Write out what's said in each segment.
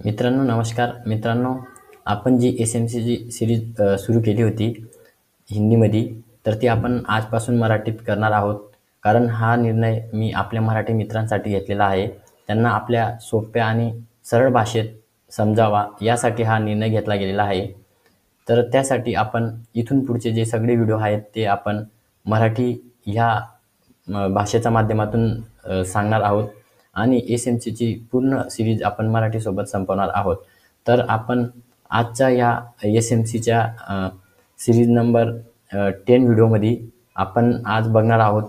मित्रांनो नमस्कार. मित्रांनो, आपण जी एस-एम-सीची सीरीज सुरू केली होती हिंदीमध्ये, तर ती आपण आजपासून मराठीत करणार आहोत. कारण हा निर्णय मी आपल्या मराठी मित्रांसाठी घेतलेला आहे. त्यांना आपल्या सोप्या आणि सरळ भाषेत समजावा यासाठी हा निर्णय घेतला गेलेला आहे. तर त्यासाठी आपण इथून पुढचे जे सगळे व्हिडिओ आहेत ते आपण मराठी ह्या भाषेच्या माध्यमातून सांगणार आहोत आणि एस-एम-सीची पूर्ण सीरीज आपण मराठीसोबत संपवणार आहोत. तर आपण आजच्या या एस-एम-सीच्या सीरीज नंबर 10 व्हिडिओमध्ये आपण आज बघणार आहोत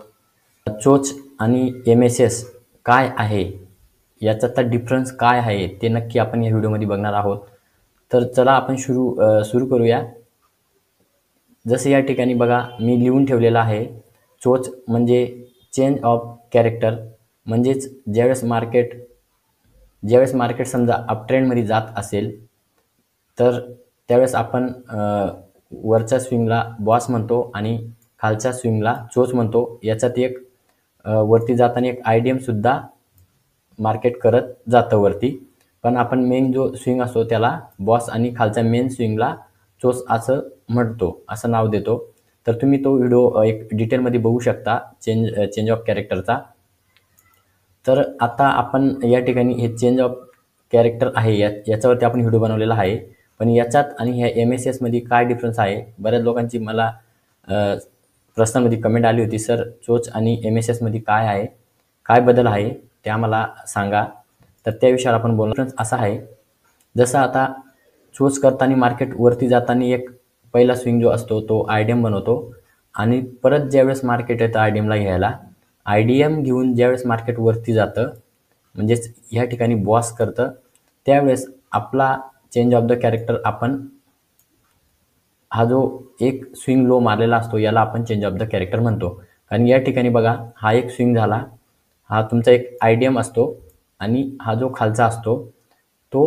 चोच आणि एम-एस-एस काय आहे, याच्यातला डिफरन्स काय आहे ते नक्की आपण या व्हिडिओमध्ये बघणार आहोत. तर चला आपण सुरू करूया. जसं या ठिकाणी बघा मी लिहून ठेवलेलं आहे, चोच म्हणजे चेंज ऑफ कॅरेक्टर. म्हणजेच ज्यावेळेस मार्केट समजा अपट्रेंडमध्ये जात असेल तर त्यावेळेस आपण वरच्या स्विंगला बॉस म्हणतो आणि खालच्या स्विंगला चोच म्हणतो. याच्यात एक वरती जाताना एक आयडीएमसुद्धा मार्केट करत जातं वरती. पण आपण मेन जो स्विंग असतो त्याला बॉस आणि खालच्या मेन स्विंगला चोच असं म्हणतो, असं नाव देतो. तर तुम्ही तो व्हिडिओ एक डिटेलमध्ये बघू शकता चेंज ऑफ कॅरेक्टरचा. तर आता आपण या ठिकाणी हे चेंज ऑफ कॅरेक्टर आहे याच्यावरती आपण व्हिडिओ बनवलेला आहे. पण याच्यात आणि ह्या एम-एस-एसमध्ये काय डिफरन्स आहे? बऱ्याच लोकांची मला प्रश्नामध्ये कमेंट आली होती, सर चोच आणि एम-एस-एसमध्ये काय आहे, काय बदल आहे ते आम्हाला सांगा. तर त्या विषयावर आपण बोलणार. डिफरन्स असा आहे, जसं आता चोच करताना मार्केट वरती जाताना एक पहिला स्विंग जो असतो तो आयडीएम बनवतो आणि परत ज्यावेळेस मार्केट येतं आयडीएमला घ्यायला, आयडीएम घेऊन ज्यावेळेस मार्केट वरती जातं म्हणजेच ह्या ठिकाणी बॉस करतं, त्यावेळेस आपला चेंज ऑफ द कॅरेक्टर आपण हा जो एक स्विंग लो मारलेला असतो याला आपण चेंज ऑफ द कॅरेक्टर म्हणतो. कारण या ठिकाणी बघा हा एक स्विंग झाला, हा तुमचा एक आयडीएम असतो आणि हा जो खालचा असतो तो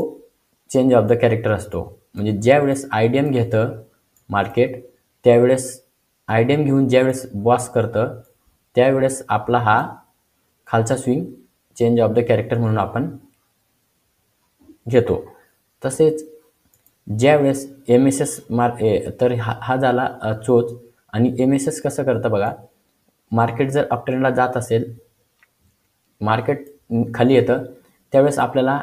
चेंज ऑफ द कॅरेक्टर असतो. म्हणजे ज्यावेळेस आयडीएम घेतं मार्केट त्यावेळेस आयडीएम घेऊन ज्यावेळेस बॉस करतं त्यावेळेस आपला हा खालचा swing change of the character म्हणून आपण घेतो. तसेच ज्यावेळेस एम-एस-एस तर हा झाला चोच. आणि एम-एस-एस कसं करतं बघा, मार्केट जर अपट्रेंडला जात असेल, मार्केट खाली येतं, त्यावेळेस आपल्याला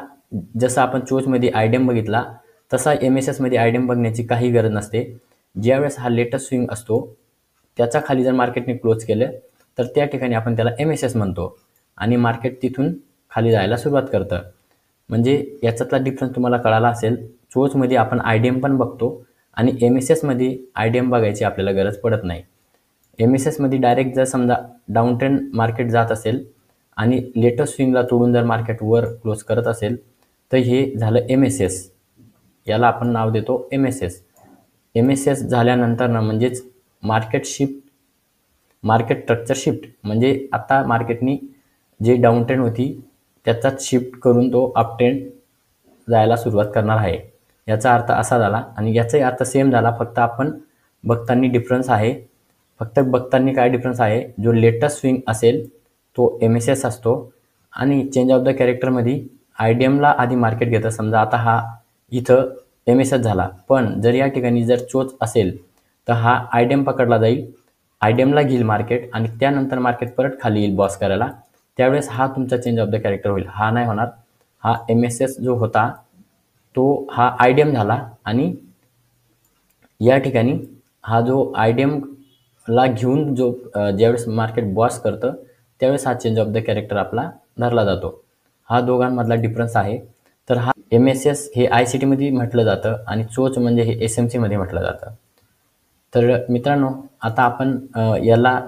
जसं आपण चोचमध्ये आयडीएम बघितला तसा एम-एस-एसमध्ये आयडीएम बघण्याची काही गरज नसते. ज्यावेळेस हा लेटेस्ट स्विंग असतो त्याच्या खाली जर मार्केटने क्लोज केलं तर त्या ठिकाणी आपण त्याला एम-एस-एस म्हणतो आणि मार्केट तिथून खाली जायला सुरुवात करतं. म्हणजे याच्यातला डिफरन्स तुम्हाला कळाला असेल. चोचमध्ये आपण आयडीएम पण बघतो आणि एम-एस-एसमध्ये आयडीएम बघायची आपल्याला गरज पडत नाही. एम-एस-एसमध्ये डायरेक्ट जर समजा डाऊन ट्रेंड मार्केट जात असेल आणि लेटेस्ट स्विंगला तोडून जर मार्केट वर क्लोज करत असेल तर हे झालं एम-एस-एस. याला आपण नाव देतो एम-एस-एस. एम-एस-एस झाल्यानंतर ना म्हणजेच मार्केट स्ट्रक्चर शिफ्ट, म्हणजे आता मार्केटनी जे डाऊन ट्रेंड होती त्याचाच शिफ्ट करून तो अप ट्रेंड जायला सुरुवात करणार आहे. याचा अर्थ असा झाला आणि याचाही अर्थ सेम झाला, फक्त आपण बघताना डिफरन्स आहे. फक्त बघताना काय डिफरन्स आहे, जो लेटेस्ट स्विंग असेल तो एम-एस-एस असतो आणि चेंज ऑफ द कॅरेक्टरमध्ये आयडीएमला आधी मार्केट घेतं. समजा आता हा इथं एम-एस-एस झाला, पण जर या ठिकाणी जर चोच असेल तर हा आयडीएम पकडला जाईल, आयडीएमला घेईल मार्केट आणि त्यानंतर मार्केट परत खाली येईल बॉस करायला. त्यावेळेस हा तुमचा चेंज ऑफ द कॅरेक्टर होईल. हा नाही होणार. हा एम-एस-एस जो होता तो हा आयडीएम झाला आणि या ठिकाणी हा जो आयडीएमला घेऊन जो ज्यावेळेस मार्केट बॉस करतं त्यावेळेस हा चेंज ऑफ द कॅरेक्टर आपला धरला जातो. हा दोघांमधला डिफरन्स आहे. तर हा एम-एस-एस हे आय-सी-टीमध्ये म्हटलं जातं आणि चोच म्हणजे हे एस-एम-सीमध्ये म्हटलं जातं. तर मित्रांनो, आता आपण याला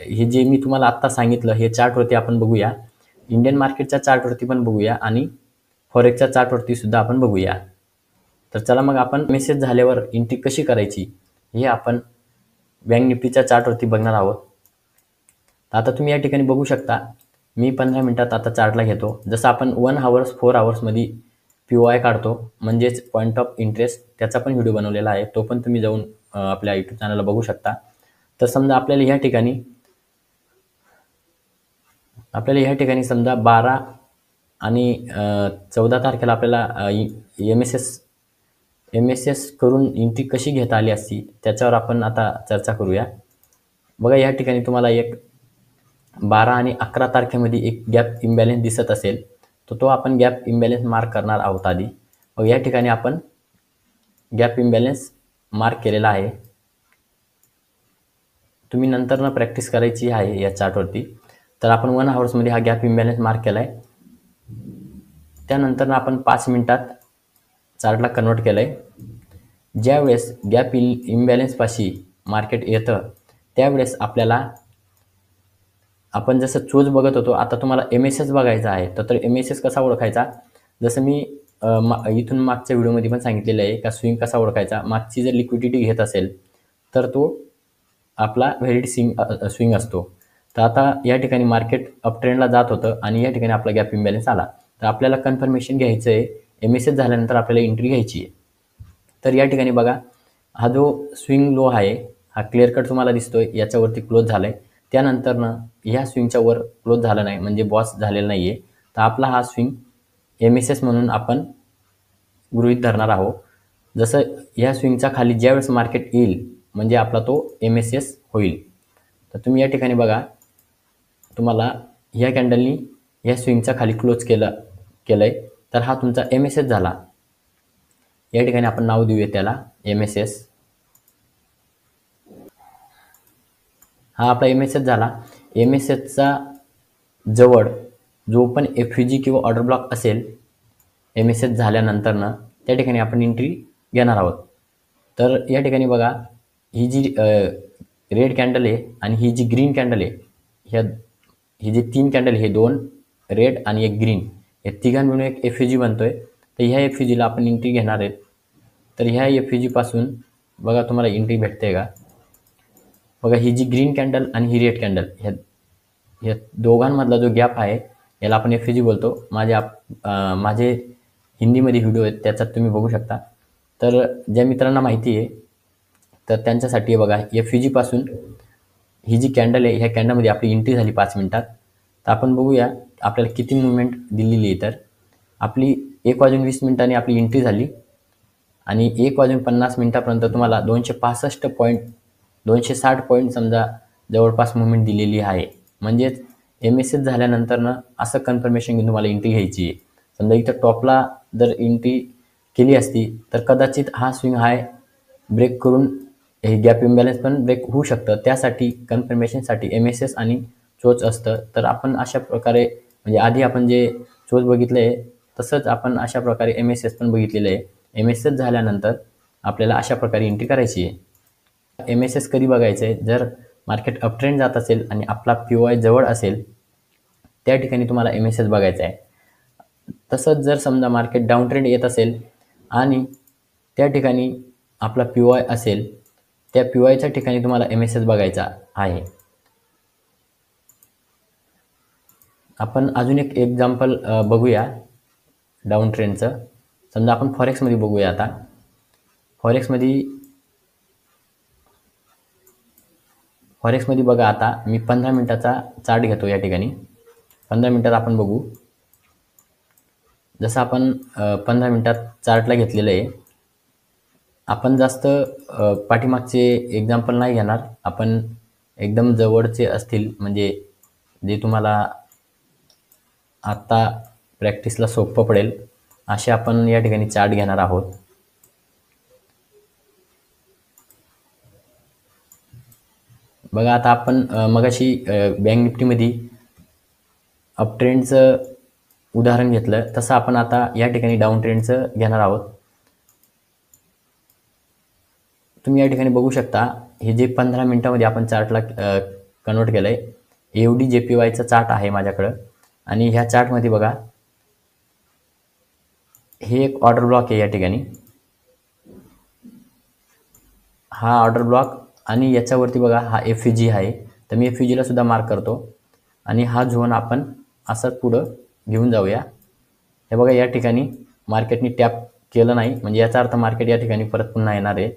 हे जे मी तुम्हाला आत्ता सांगितलं हे चार्टवरती आपण बघूया. इंडियन मार्केटच्या चार्टवरती पण बघूया आणि फॉरेक्सच्या चार्टवरती सुद्धा आपण बघूया. तर चला मग आपण मेसेज झाल्यावर एंट्री कशी करायची हे आपण बँक निफ्टीच्या चार्टवरती बघणार आहोत. आता तुम्ही या ठिकाणी बघू शकता, मी 15 मिनिटात आता चार्टला घेतो. जसं आपण 1 आवर्स 4 आवर्समध्ये POI काढतो म्हणजेच पॉईंट ऑफ इंटरेस्ट, त्याचा पण व्हिडिओ बनवलेला आहे, तो पण तुम्ही जाऊन आपल्या यूट्यूब चॅनलला बघू शकता. तर समजा आपल्याला ह्या ठिकाणी समजा आणि 14 तारखेला आपल्याला एम एस एस करून एंट्री कशी घेता आली असती त्याच्यावर आपण आता चर्चा करूया. बघा या ठिकाणी तुम्हाला एक 12 आणि 11 तारखेमध्ये एक गॅप इम्बॅलन्स दिसत असेल, तर तो आपण गॅप इम्बॅलन्स मार्क करणार आहोत आधी. मग या ठिकाणी आपण गॅप इम्बॅलन्स मार्क केलेला आहे. तुम्ही नंतर प्रॅक्टिस करायची आहे या चार्टवरती. तर आपण 1 आवर्समध्ये हा गॅप इम्बॅलन्स मार्क केला आहे. त्यानंतर आपण 5 मिनिटात चार्टला कन्वर्ट केलं आहे. ज्यावेळेस गॅप इम्बॅलन्सपाशी मार्केट येतं त्यावेळेस आपल्याला आपण जसं चोच बघत होतो, आता तुम्हाला एम-एस-एस बघायचा आहे. तर एम-एस-एस कसा ओळखायचा? जसं मी इथून मागच्या व्हिडिओमध्ये पण सांगितलेलं आहे का स्विंग कसा ओळखायचा. मागची जर लिक्विडिटी घेत असेल तर तो आपला व्हॅलिड स्विंग असतो. तर आता या ठिकाणी मार्केट अप ट्रेंडला जात होतं आणि या ठिकाणी आपला गॅप इम्बॅलन्स आला. तर आपल्याला कन्फर्मेशन घ्यायचं आहे. एम-एस-एस झाल्यानंतर आपल्याला एंट्री घ्यायची आहे. तर या ठिकाणी बघा, हा जो स्विंग लो आहे हा क्लिअर कट तुम्हाला दिसतोय, याच्यावरती क्लोज झालाय. त्यानंतरनं ह्या स्विंगच्या वर क्लोज झाला नाही, म्हणजे बॉस झालेला नाहीये. तर आपला हा स्विंग एम-एस-एस म्हणून आपण गृहीत धरणार आहोत. जसं ह्या स्विंगच्या खाली ज्यावेळेस मार्केट येईल म्हणजे आपला तो एम-एस-एस होईल. तर तुम्ही या ठिकाणी बघा, तुम्हाला ह्या कॅन्डलनी ह्या स्विंगच्या खाली क्लोज केलंय, तर हा तुमचा एम-एस-एस झाला. या ठिकाणी आपण नाव देऊया त्याला एम-एस-एस. हा आपला एम-एस-एस झाला. एम-एस-एसचा जवळ जो पण एफ-यू-जी किंवा ऑर्डर ब्लॉक असेल एम-एस-एस झाल्यानंतरनं त्या ठिकाणी आपण एंट्री घेणार आहोत. तर या ठिकाणी बघा, ही जी रेड कॅन्डल आहे आणि ही जी ग्रीन कॅन्डल आहे, ही जी 3 कॅन्डल, हे 2 रेड आणि एक ग्रीन, या तिघां मिळून एक एफ-यू-जी बनतोय. तर ह्या एफ-यू-जीला आपण एंट्री घेणार आहेत. तर ह्या एफ-यू-जीपासून बघा तुम्हाला एंट्री भेटते का? बघा, ही जी ग्रीन कॅन्डल आणि ही रेड कॅन्डल, ह्या दोघांमधला जो गॅप आहे याला आपण एफ-यू-जी बोलतो. माझे हिंदीमध्ये व्हिडिओ आहेत, त्याच्यात तुम्ही बघू शकता. तर ज्या मित्रांना माहिती आहे तर त्यांच्यासाठी बघा, एफ-यू-जीपासून ही जी कॅन्डल आहे ह्या कॅन्डलमध्ये आपली एंट्री झाली 5 मिनिटात. तर आपण बघूया आपल्याला किती मुवमेंट दिलेली आहे. तर आपली 1:20 आपली एंट्री झाली आणि 1:50 तुम्हाला 265 पॉईंट 260 पॉईंट समजा जवळपास मुवमेंट दिलेली आहे. म्हणजेच एम-एस-एस झाल्यानंतरनं असं कन्फर्मेशन घेऊन तुम्हाला एंट्री घ्यायची आहे. समजा इथं टॉपला जर एंट्री केली असती तर कदाचित हा स्विंग हाय ब्रेक करून हे गॅप इम्बॅलन्स पण ब्रेक होऊ शकतं. त्यासाठी कन्फर्मेशनसाठी एम-एस-एस आणि चोच असतं. तर आपण अशा प्रकारे, म्हणजे आधी आपण जे चोच बघितलं आहे तसंच आपण अशा प्रकारे एम-एस-एस पण बघितलेलं आहे. एम-एस-एस झाल्यानंतर आपल्याला अशा प्रकारे एंट्री करायची आहे. एम-एस-एस कधी बघायचं आहे? जर मार्केट अपट्रेंड जात असेल आणि आपला पी-ओ-आय जवळ असेल त्या ठिकाणी तुम्हाला एम-एस-एस बघायचा आहे. तसंच जर समजा मार्केट डाऊन ट्रेंड येत असेल आणि त्या ठिकाणी आपला पी-ओ-आय असेल, त्या पी-ओ-आयच्या ठिकाणी तुम्हाला एम-एस-एस बघायचा आहे. आपण अजून एक एक्झाम्पल बघूया डाऊन ट्रेंडचं. समजा आपण फॉरेक्समध्ये बघूया. आता फॉरेक्समध्ये बघा, आता मी 15 मिनिटाचा चार्ट घेतो. या ठिकाणी 15 मिनिटात आपण बघू. जसं आपण 15 मिनिटात चार्टला घेतलेलं आहे. आपण जास्त पाठीमागचे एक्झाम्पल नाही घेणार. आपण एकदम जवळचे असतील, म्हणजे जे तुम्हाला आत्ता प्रॅक्टिसला सोपं पडेल असे आपण या ठिकाणी चार्ट घेणार आहोत. बघा, आता आपण मगाशी बँक निफ्टीमध्ये अप ट्रेंडचं उदाहरण घेतलं, तसं आपण आता या ठिकाणी डाऊन ट्रेंडचं घेणार आहोत. तुम्ही या ठिकाणी बघू शकता, हे जे 15 मिनिटामध्ये आपण चार्टला कन्वर्ट केलं आहे, AUD-JPYचा चार्ट आहे माझ्याकडं. आणि ह्या चार्टमध्ये बघा, हे एक ऑर्डर ब्लॉक आहे. या ठिकाणी हा ऑर्डर ब्लॉक आणि याच्यावरती बघा हा एफ-यू-जी आहे. तर मी एफ-यू-जीला सुद्धा मार्क करतो आणि हा झोन आपण असं पुढं घेऊन जाऊया. हे बघा, या ठिकाणी मार्केटनी टॅप केलं नाही, म्हणजे याचा अर्थ मार्केट या ठिकाणी परत पुन्हा येणार आहे.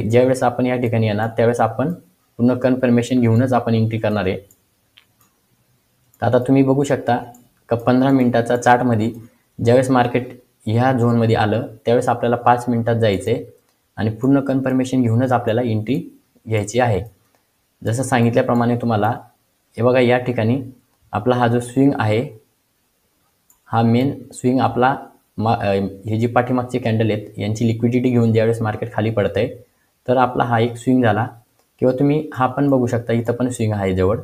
ज्यावेळेस आपण या ठिकाणी येणार त्यावेळेस आपण पूर्ण कन्फर्मेशन घेऊनच आपण एंट्री करणार आहे. तर आता तुम्ही बघू शकता, का 15 मिनिटाचा चार्टमध्ये ज्यावेळेस मार्केट ह्या झोनमध्ये आलं त्यावेळेस आपल्याला 5 मिनिटात जायचं आहे आणि पूर्ण कन्फर्मेशन घेऊनच आपल्याला एंट्री घ्यायची आहे. जसं सांगितल्याप्रमाणे तुम्हाला हे बघा, या ठिकाणी आपला हा जो स्विंग आहे, हा मेन स्विंग आपला हे जी पाठीमागची कॅन्डल आहेत यांची लिक्विडिटी घेऊन ज्यावेळेस मार्केट खाली पडतं आहे तर आपला हा एक स्विंग झाला. किंवा तुम्ही हा पण बघू शकता, इथं पण स्विंग आहे जवळ.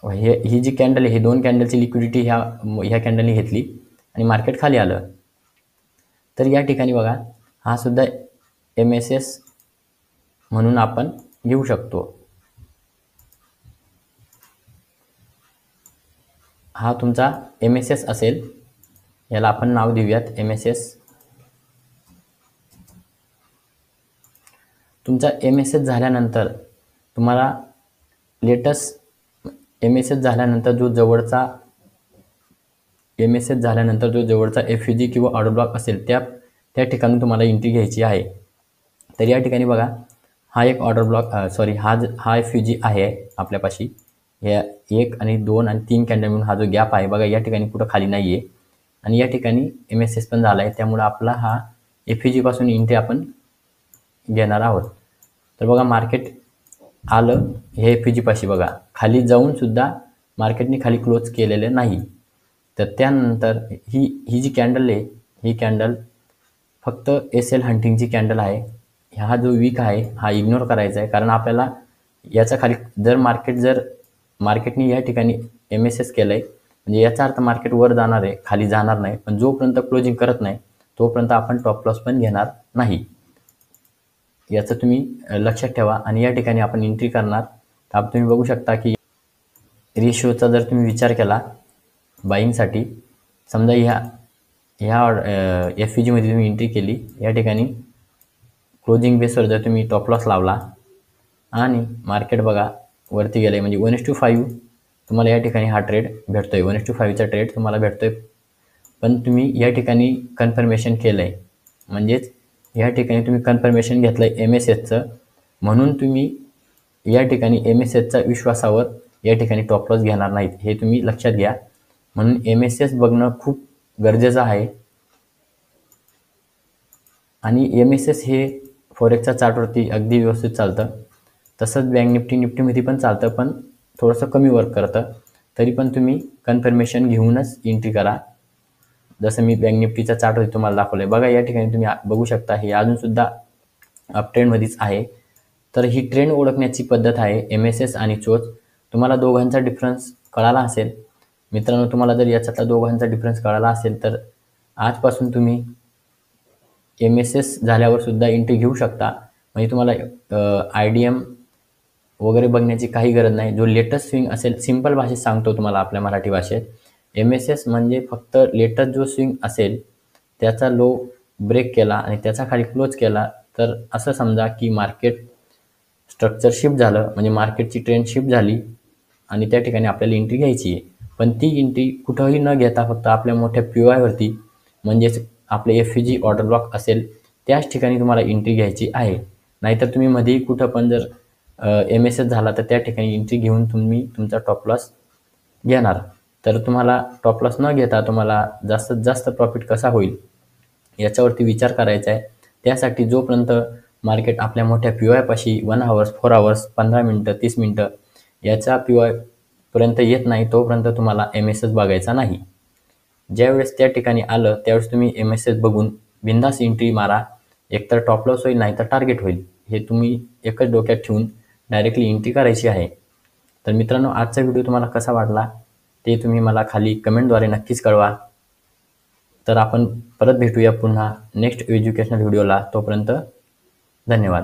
ही जी कॅन्डल आहे, ही 2 कॅन्डलची लिक्विडिटी ह्या कॅन्डलने घेतली आणि मार्केट खाली आलं. तर या ठिकाणी बघा, हा सुद्धा MSS म्हणून आपण घेऊ शकतो. हा तुमचा MSS असेल, याला आपण नाव देऊयात MSS. तुमचा MSS झाल्यानंतर तुम्हाला लेटेस्ट MSS झाल्यानंतर जो जवळचा FUG किंवा ऑर्डर ब्लॉक असेल त्या ठिकाणी तुम्हाला एंट्री घ्यायची आहे. तर या ठिकाणी बघा, हा एक ऑर्डर ब्लॉक हा FUG आहे आपल्यापाशी. या 1 आणि 2 आणि 3 कॅन्डल म्हणून हा जो गॅप आहे बघा, या ठिकाणी कुठं खाली नाही आहे आणि या ठिकाणी MSS पण झाला आहे. त्यामुळं आपला हा FUG पासून एंट्री आपण घेणार आहोत. तर बघा, मार्केट आलं हे FUG पाशी बघा, खाली जाऊन सुद्धा मार्केटने खाली क्लोज केलेलं नाही. तर त्यानंतर ही जी कॅन्डल आहे, ही कॅन्डल फक्त SL हंटिंगची कॅन्डल आहे. हा जो वीक आहे हा इग्नोर करायचा आहे, कारण आपल्याला याच्या खाली मार्केटने या ठिकाणी MSS केलं आहे म्हणजे याचा अर्थ मार्केट वर जाणार आहे, खाली जाणार नाही. पण जोपर्यंत क्लोजिंग करत नाही तोपर्यंत आपण टॉप लॉस पण घेणार नाही, याचं तुम्ही लक्षात ठेवा. आणि या ठिकाणी आपण एंट्री करणार. तर तुम्ही बघू शकता की रेशिओचा जर तुम्ही विचार केला बाईंगसाठी, समजा ह्या FUG मध्ये तुम्ही एंट्री केली, या ठिकाणी क्लोजिंग बेसवर जर तुम्ही टॉप लॉस लावला आणि मार्केट बघा वरती गेलं आहे म्हणजे 1:5 तुम्हाला या ठिकाणी हा ट्रेड भेटतोय, 1:5चा ट्रेड तुम्हाला भेटतोय. पण तुम्ही या ठिकाणी कन्फर्मेशन केलं आहे, म्हणजेच या ठिकाणी तुम्ही कन्फर्मेशन घेतलं आहे MSSचं, म्हणून तुम्ही या ठिकाणी MSSच्या विश्वासावर या ठिकाणी टॉप लॉस घेणार नाहीत, हे तुम्ही लक्षात घ्या. म्हणून MSS बघणं खूप गरजेचं आहे. आणि MSS हे फॉरेक्सच्या चार्टवरती अगदी व्यवस्थित चालतं. तसंच बँक निफ्टीमध्ये पण चालतं, पण थोडंसं कमी वर्क करतं. तरी पण तुम्ही कन्फर्मेशन घेऊनच एंट्री करा. जसं मी बँक निफ्टीच्या चार्टवरती तुम्हाला दाखवलं आहे बघा, या ठिकाणी तुम्ही बघू शकता हे अजूनसुद्धा अप ट्रेंडमध्येच आहे. तर ही ट्रेंड ओळखण्याची पद्धत आहे MSS आणि चोच. तुम्हाला दोघांचा डिफरन्स कळाला असेल मित्रांनो. तुम्हाला जर याच्यातला दोघांचा डिफरन्स कळाला असेल तर आजपासून तुम्ही MSS झाल्यावर सुद्धा एंट्री घेऊ शकता. म्हणजे तुम्हाला IDM वगैरे बघण्याची काही गरज नाही. जो लेटेस्ट स्विंग असेल, सिंपल भाषेत सांगतो तुम्हाला आपल्या मराठी भाषेत, MSS म्हणजे फक्त लेटेस्ट जो स्विंग असेल त्याचा लो ब्रेक केला आणि त्याचा खाली क्लोज केला तर असं समजा की मार्केट स्ट्रक्चर शिफ्ट झालं, म्हणजे मार्केटची ट्रेंड शिफ्ट झाली आणि त्या ठिकाणी आपल्याला एंट्री घ्यायची आहे. पण ती एंट्री कुठंही न घेता फक्त आपल्या मोठ्या PY वरती, म्हणजेच आपले FUG ऑर्डर ब्लॉक असेल त्याच ठिकाणी तुम्हाला एंट्री घ्यायची आहे. नाहीतर तुम्ही मध्येही कुठं पण जर MSS झाला तर त्या ठिकाणी एंट्री घेऊन तुम्ही तुमचा टॉप लॉस घेणार. तर तुम्हाला टॉप लॉस न घेता तुम्हाला जास्तीत जास्त प्रॉफिट कसा होईल याच्यावरती विचार करायचा आहे. त्यासाठी जोपर्यंत मार्केट आपल्या मोठ्या PY पाशी 1 आवर्स, 4 आवर्स, 15 मिनटं, 30 मिनटं याच्या PY पर्यंत येत नाही तोपर्यंत तुम्हाला MSS बघायचा नाही. ज्यावेळेस त्या ठिकाणी आलं त्यावेळेस तुम्ही MSS बघून बिंदास एंट्री मारा. एकतर टॉप लॉस होईल नाही तर टार्गेट होईल, हे तुम्ही एकच डोक्यात ठेवून डायरेक्टली एंट्री करायची आहे. तर मित्रांनो, आजचा व्हिडिओ तुम्हाला कसा वाटला ते तुम्ही मला खाली कमेंटद्वारे नक्कीच कळवा. तर आपण परत भेटूया पुन्हा नेक्स्ट एज्युकेशनल व्हिडिओला. तोपर्यंत धन्यवाद.